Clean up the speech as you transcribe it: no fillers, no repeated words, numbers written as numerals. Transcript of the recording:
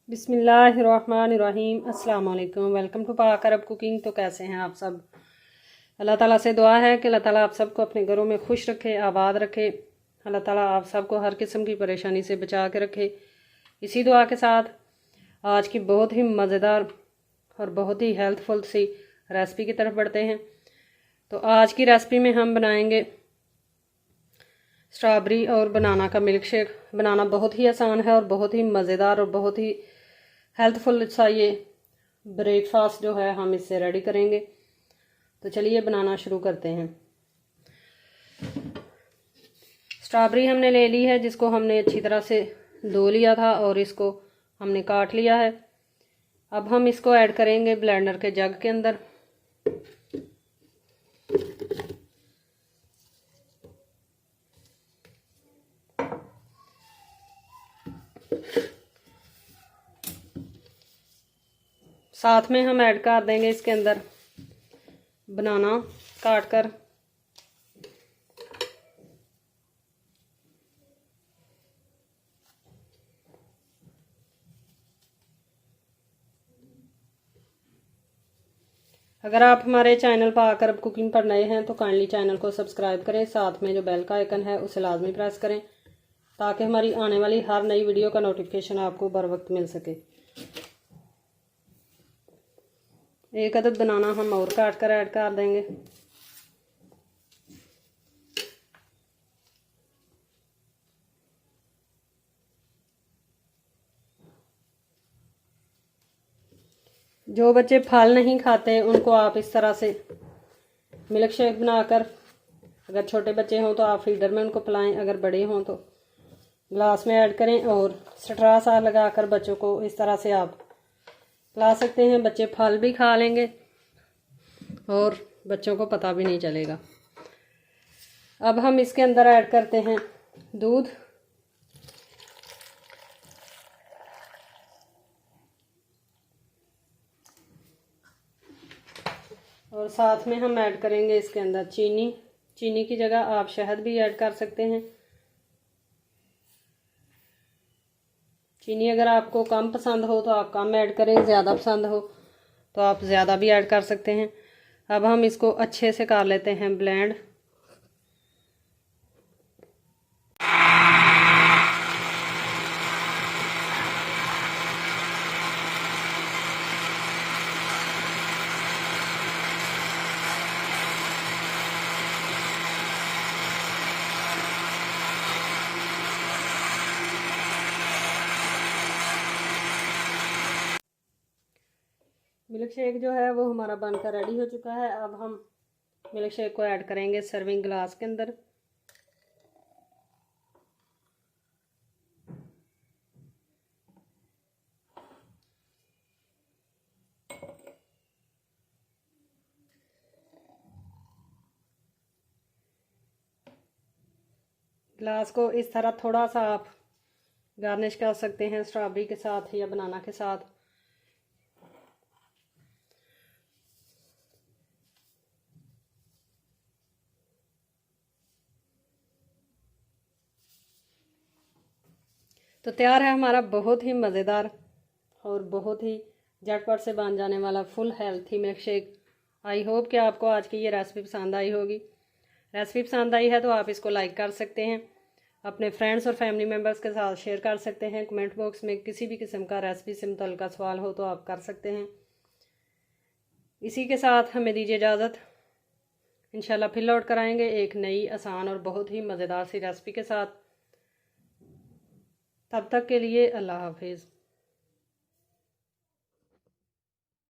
बिस्मिल्लाहिर्रहमानिर्रहीम अस्सलाम वालेकुम। वेलकम टू पाक अरब कुकिंग। तो कैसे हैं आप सब? अल्लाह ताला से दुआ है कि अल्लाह ताला आप सबको अपने घरों में खुश रखे, आबाद रखे। अल्लाह ताला आप सबको हर किस्म की परेशानी से बचा के रखे। इसी दुआ के साथ आज की बहुत ही मज़ेदार और बहुत ही हेल्थफुल सी रेसिपी की तरफ बढ़ते हैं। तो आज की रेसिपी में हम बनाएंगे स्ट्रॉबेरी और बनाना का मिल्क शेक। बनाना बहुत ही आसान है और बहुत ही मज़ेदार और बहुत ही हेल्थफुल सा ये ब्रेकफास्ट जो है हम इससे रेडी करेंगे। तो चलिए बनाना शुरू करते हैं। स्ट्रॉबेरी हमने ले ली है, जिसको हमने अच्छी तरह से धो लिया था और इसको हमने काट लिया है। अब हम इसको ऐड करेंगे ब्लेंडर के जग के अंदर। साथ में हम ऐड कर देंगे इसके अंदर बनाना काट कर। अगर आप हमारे चैनल पाक अरब कुकिंग पर नए हैं तो काइंडली चैनल को सब्सक्राइब करें। साथ में जो बेल का आइकन है उसे लाजमी प्रेस करें ताकि हमारी आने वाली हर नई वीडियो का नोटिफिकेशन आपको बर वक्त मिल सके। एक अदद बनाना हम और काट कर ऐड कर देंगे। जो बच्चे फल नहीं खाते उनको आप इस तरह से मिल्क शेक बनाकर, अगर छोटे बच्चे हों तो आप फीडर में उनको पिलाएं, अगर बड़े हों तो ग्लास में ऐड करें और स्ट्रा सा लगाकर बच्चों को इस तरह से आप पिला सकते हैं। बच्चे फल भी खा लेंगे और बच्चों को पता भी नहीं चलेगा। अब हम इसके अंदर ऐड करते हैं दूध। और साथ में हम ऐड करेंगे इसके अंदर चीनी। चीनी की जगह आप शहद भी ऐड कर सकते हैं। चीनी अगर आपको कम पसंद हो तो आप कम ऐड करें, ज़्यादा पसंद हो तो आप ज़्यादा भी ऐड कर सकते हैं। अब हम इसको अच्छे से कर लेते हैं ब्लेंड। मिल्क शेक जो है वो हमारा बनकर रेडी हो चुका है। अब हम मिल्क शेक को ऐड करेंगे सर्विंग ग्लास के अंदर। ग्लास को इस तरह थोड़ा सा आप गार्निश कर सकते हैं स्ट्रॉबेरी के साथ या बनाना के साथ। तो तैयार है हमारा बहुत ही मज़ेदार और बहुत ही झटपट से बन जाने वाला full healthy milk shake. I hope कि आपको आज की ये रेसिपी पसंद आई होगी। रेसिपी पसंद आई है तो आप इसको लाइक कर सकते हैं, अपने फ्रेंड्स और फैमिली मेम्बर्स के साथ शेयर कर सकते हैं। कमेंट बॉक्स में किसी भी किस्म का रेसिपी से मुतल्लिका सवाल हो तो आप कर सकते हैं। इसी के साथ हमें दीजिए इजाज़त। इंशाल्लाह फिर लौट कर आएंगे एक नई आसान और बहुत ही मज़ेदार सी रेसिपी के साथ। तब तक के लिए अल्लाह हाफिज़।